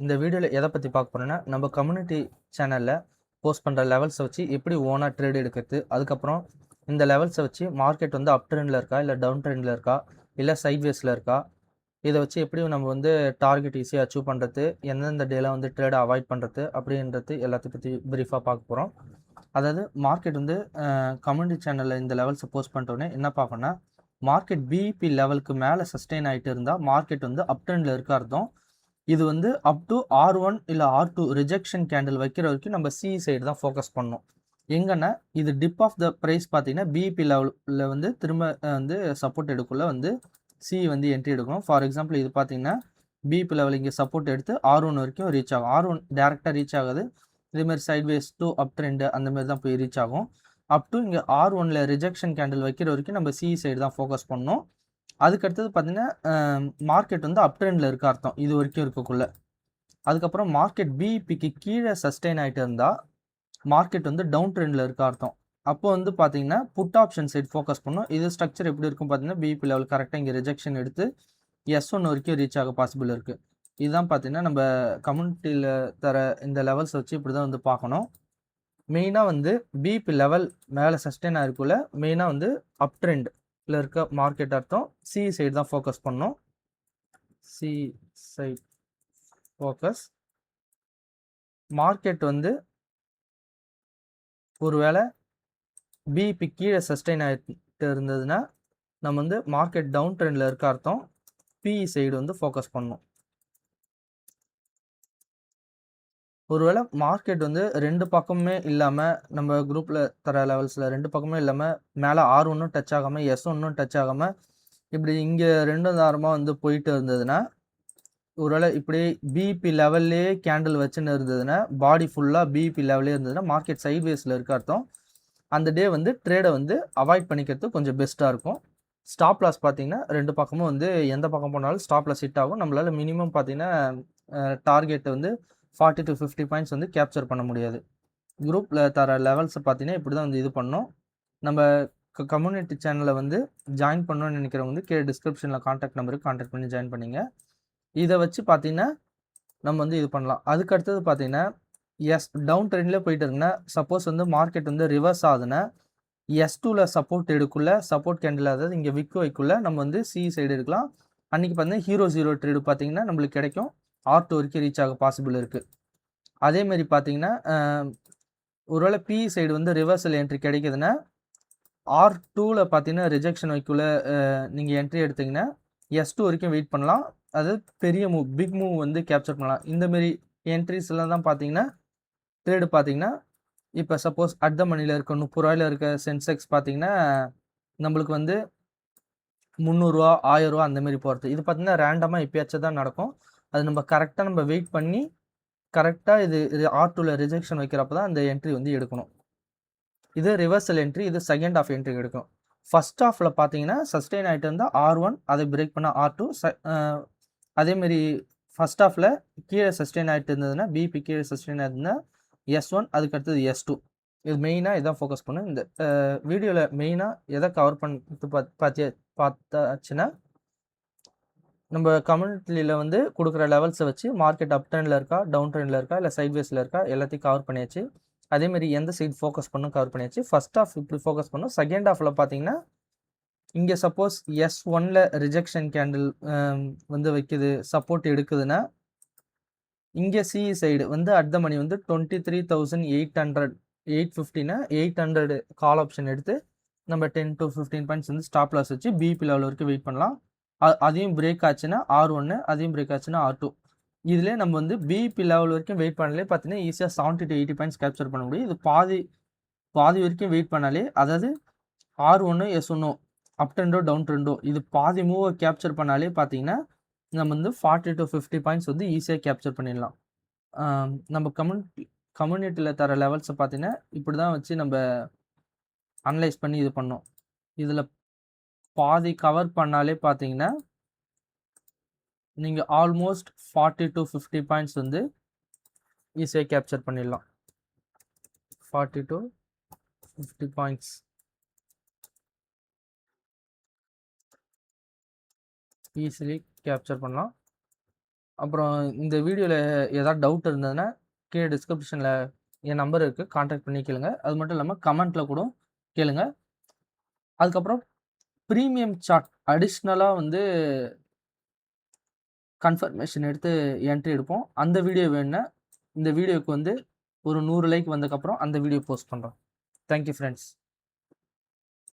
இந்த வீடியோவில் எதை பற்றி பார்க்க போகிறோன்னா நம்ம கம்யூனிட்டி சேனலில் போஸ்ட் பண்ணுற லெவல்ஸை வச்சு எப்படி ஓனாக ட்ரேட் எடுக்கிறது, அதுக்கப்புறம் இந்த லெவல்ஸை வச்சு மார்க்கெட் வந்து அப் ட்ரெண்டில் இருக்கா இல்லை டவுன் ட்ரெண்டில் இருக்கா இல்லை சைட்வேஸில் இருக்கா, இதை வச்சு எப்படி நம்ம வந்து டார்கெட் ஈஸியாக அச்சீவ் பண்ணுறது, எந்தெந்த டேலாம் வந்து ட்ரேடை அவாய்ட் பண்ணுறது அப்படின்றது எல்லாத்தையும் பற்றி ப்ரீஃபாக பார்க்க போகிறோம். அதாவது மார்க்கெட் வந்து கம்யூனிட்டி சேனலில் இந்த லெவல்ஸை போஸ்ட் பண்ணிட்டோன்னே என்ன பார்க்கணும்னா, மார்க்கெட் பிஇபி லெவலுக்கு மேலே சஸ்டெயின் ஆகிட்டு இருந்தால் மார்க்கெட் வந்து அப் ட்ரெண்டில் இருக்க அர்த்தம். இது வந்து அப் டு R1 இல்லை R2 ரிஜெக்ஷன் கேண்டில் வைக்கிற வரைக்கும் நம்ம சி சைடு தான் ஃபோக்கஸ் பண்ணணும். எங்கன்னா இது டிப் ஆஃப் த ப்ரைஸ் பார்த்தீங்கன்னா பிஇபி லெவலில் வந்து திரும்ப வந்து சப்போர்ட் எடுக்குள்ள வந்து சி வந்து என்ட்ரி எடுக்கணும். ஃபார் எக்ஸாம்பிள் இது பார்த்தீங்கன்னா பிஇபி லெவல் இங்கே சப்போர்ட் எடுத்து R1 வரைக்கும் ரீச் ஆகும். R1 டேரெக்டாக ரீச் ஆகாது, இதேமாதிரி சைட்வேஸ் டு அப் ட்ரெண்டு அந்த மாதிரி தான் போய் ரீச் ஆகும். அப் டு இங்கே R1ல ரிஜெக்ஷன் கேண்டில் வைக்கிற வரைக்கும் நம்ம சி சைடு தான் ஃபோக்கஸ் பண்ணணும். அதுக்கடுத்தது பார்த்தீங்கன்னா மார்க்கெட் வந்து அப் ட்ரெண்டில் இருக்க அர்த்தம் இது வரைக்கும் இருக்கக்குள்ள. அதுக்கப்புறம் மார்க்கெட் பிஇபிக்கு கீழே சஸ்டெயின் ஆகிட்டு இருந்தால் மார்க்கெட் வந்து டவுன் ட்ரெண்டில் இருக்க அர்த்தம். அப்போ வந்து பார்த்தீங்கன்னா புட் ஆப்ஷன் சைட் ஃபோக்கஸ் பண்ணணும். இது ஸ்ட்ரக்சர் எப்படி இருக்கும் பார்த்தீங்கன்னா பிஇபி லெவல் கரெக்டாக இங்கே ரிஜெக்ஷன் எடுத்து S1 வரைக்கும் ரீச் ஆக பாசிபிள் இருக்குது. இதுதான் பார்த்தீங்கன்னா நம்ம கம்யூனிட்டியில் தர இந்த லெவல்ஸ் வச்சு இப்படி தான் வந்து பார்க்கணும். மெயினாக வந்து பிஇபி லெவல் மேலே சஸ்டெயின் ஆகிருக்குள்ள மெயினாக வந்து அப் ட்ரெண்டில் இருக்க மார்க்கெட் அர்த்தம். சி சைடு தான் ஃபோக்கஸ் பண்ணணும். C side focus. மார்க்கெட் வந்து ஒருவேளை பிஇபி கீழே சஸ்டெயின் ஆகிட்டு இருந்ததுன்னா நம்ம வந்து மார்க்கெட் டவுன் ட்ரெண்டில் இருக்க அர்த்தம். பிஇ சைடு வந்து ஃபோக்கஸ் பண்ணணும். ஒருவேளை மார்க்கெட் வந்து ரெண்டு பக்கமுமே இல்லாமல் நம்ம குரூப்பில் தர லெவல்ஸில் ரெண்டு பக்கமே இல்லாமல் மேலே R1 டச் ஆகாமல் S1 டச் ஆகாமல் இப்படி இங்கே ரெண்டும் தாரமாக வந்து போயிட்டு இருந்ததுன்னா, ஒருவேளை இப்படி பிஇபி லெவல்லே கேண்டில் வச்சுன்னு இருந்ததுன்னா, பாடி ஃபுல்லாக பிஇபி லெவலே இருந்ததுன்னா மார்க்கெட் சைட்வேஸில் இருக்க அர்த்தம். அந்த டே வந்து ட்ரேடை வந்து அவாய்ட் பண்ணிக்கிறது கொஞ்சம் பெஸ்ட்டாக இருக்கும். ஸ்டாப் லாஸ் பார்த்தீங்கன்னா ரெண்டு பக்கமும் வந்து எந்த பக்கம் போனாலும் ஸ்டாப் லாஸ் ஹிட் ஆகும். நம்மளால் மினிமம் பார்த்தீங்கன்னா டார்கெட்டை வந்து 40 to 50 பாயிண்ட்ஸ் வந்து கேப்சர் பண்ண முடியாது. குரூப்பில் தர லெவல்ஸை பார்த்தீங்கன்னா இப்படி தான் வந்து இது பண்ணோம். நம்ம கம்யூனிட்டி சேனலில் வந்து ஜாயின் பண்ணணும்னு நினைக்கிறவங்க வந்து கீழே டிஸ்கிரிப்ஷனில் கான்டாக்ட் நம்பருக்கு கான்டாக்ட் பண்ணி ஜாயின் பண்ணிங்க. இதை வச்சு பார்த்தீங்கன்னா நம்ம வந்து இது பண்ணலாம். அதுக்கு அடுத்தது பார்த்தீங்கன்னா டவுன் ட்ரெண்ட்லேயே போயிட்டு இருக்குன்னா, சப்போஸ் வந்து மார்க்கெட் வந்து ரிவர்ஸ் ஆகுதுன்னா S2ல சப்போர்ட் எடுக்குள்ள சப்போர்ட் கேண்டில், அதாவது இங்கே விக் வைக்குள்ள நம்ம வந்து சி சைடு எடுக்கலாம். அன்றைக்கி பார்த்தீங்கன்னா ஹீரோ ஜீரோ ட்ரேடு பார்த்தீங்கன்னா நம்மளுக்கு கிடைக்கும். R2 வரைக்கும் ரீச் ஆக பாசிபிள் இருக்குது. அதேமாரி பார்த்தீங்கன்னா ஒருவேளை பிஇ சைடு வந்து ரிவர்சல் என்ட்ரி கிடைக்குதுன்னா R2ல பார்த்தீங்கன்னா ரிஜெக்ஷன் வைக்குள்ள நீங்கள் என்ட்ரி எடுத்தீங்கன்னா S2 வரைக்கும் வெயிட் பண்ணலாம். அது பெரிய மூவ், பிக் மூவ் வந்து கேப்சர் பண்ணலாம். இந்தமாரி என்ட்ரிஸ் எல்லாம் தான் பார்த்தீங்கன்னா ட்ரேடு பார்த்தீங்கன்னா இப்போ சப்போஸ் அட் த மணியில் இருக்க 30 ரூபாயில் இருக்க சென்செக்ஸ் பார்த்தீங்கன்னா நம்மளுக்கு வந்து 300 ரூபா 1000 ரூபா அந்தமாரி போகிறது. இது பார்த்தீங்கன்னா ரேண்டமாக எப்பயாச்சும் தான் நடக்கும். அது நம்ம கரெக்டாக நம்ம வெயிட் பண்ணி கரெக்டாக இது R2ல ரிஜெக்ஷன் வைக்கிறப்ப தான் அந்த என்ட்ரி வந்து எடுக்கணும். இது ரிவர்சல் என்ட்ரி, இது செகண்ட் ஆஃப் என்ட்ரி எடுக்கும். ஃபர்ஸ்ட் ஆஃபில் பார்த்தீங்கன்னா சஸ்டெயின் ஆகிட்டு இருந்தால் R1, அதை பிரேக் பண்ணால் R2. அதேமாரி ஃபர்ஸ்ட் ஆஃபில் கீழே சஸ்டெயின் ஆகிட்டு இருந்ததுன்னா பிபி கீழே சஸ்டெயின் ஆகிருந்தா S1, அதுக்கு அடுத்தது S2. இது மெயினாக இதான் ஃபோக்கஸ் பண்ணும். இந்த வீடியோவில் மெயினாக எதை கவர் பண்ணிட்டு பார்த்தாச்சுன்னா, நம்ம கம்யூனிட்டியில் வந்து கொடுக்குற லெவல்ஸை வச்சு மார்க்கெட் அப் ட்ரெண்டில் இருக்கா, டவுன் ட்ரெண்டில் இருக்கா, இல்லை சைட்வேஸில் இருக்கா, எல்லாத்தையும் கவர் பண்ணியாச்சு. அதேமாரி எந்த சைடு ஃபோக்கஸ் பண்ணும் கவர் பண்ணியாச்சு. ஃபர்ஸ்ட் ஆஃப் இப்படி ஃபோக்கஸ் பண்ணும். செகண்ட் ஆஃபில் பார்த்தீங்கன்னா இங்கே சப்போஸ் S1ல ரிஜெக்ஷன் கேண்டில் வந்து வைக்குது, சப்போர்ட் எடுக்குதுன்னா இங்கே சி சைடு வந்து அட் த மணி வந்து 23,800 850னா 800 கால் ஆப்ஷன் எடுத்து நம்ம 10 to 15 பாயிண்ட்ஸ் வந்து ஸ்டாப் லாஸ் வச்சு பிபி லெவல் வரைக்கும் வெயிட் பண்ணலாம். அதையும் பிரேக் ஆச்சுன்னா R1, அதையும் பிரேக் ஆச்சுன்னா R2. இதிலே நம்ம வந்து பிபி லெவல் வரைக்கும் வெயிட் பண்ணாலே பார்த்தீங்கன்னா ஈஸியாக 70 to 80 பாயிண்ட்ஸ் கேப்சர் பண்ண முடியும். இது பாதி வரைக்கும் வெயிட் பண்ணாலே, அதாவது R1 S1 அப் ட்ரெண்டோ டவுன் ட்ரெண்டோ இது பாதி மூவை கேப்சர் பண்ணாலே பார்த்தீங்கன்னா நம்ம வந்து 40 to 50 பாயிண்ட்ஸ் வந்து ஈஸியாக கேப்சர் பண்ணிடலாம். நம்ம கம்யூனிட்டியில் தர லெவல்ஸை பார்த்தீங்கன்னா இப்படி தான் வச்சு நம்ம அனலைஸ் பண்ணி இது பண்ணோம். இதில் பாதி கவர் பண்ணாலே பார்த்தீங்கன்னா நீங்கள் ஆல்மோஸ்ட் 40 to 50 பாயிண்ட்ஸ் வந்து ஈஸியாக கேப்சர் பண்ணிடலாம். 40 to 50 பாயிண்ட்ஸ் ஈஸிலி கேப்சர் பண்ணலாம். அப்புறம் இந்த வீடியோவில் ஏதாவது டவுட் இருந்ததுன்னா கீழே டிஸ்கிரிப்ஷனில் என் நம்பர் இருக்குது, கான்டாக்ட் பண்ணி கேளுங்க. அது மட்டும் இல்லாமல் கமெண்ட்டில் கூட கேளுங்க. அதுக்கப்புறம் ப்ரீமியம் சார்ட் அடிஷ்னலாக வந்து கன்ஃபர்மேஷன் எடுத்து என்ட்ரி எடுப்போம். அந்த வீடியோ வேணுன்னா இந்த வீடியோவுக்கு வந்து ஒரு 100 லைக் வந்ததுக்கப்புறம் அந்த வீடியோ போஸ்ட் பண்ணுறோம். Thank you friends.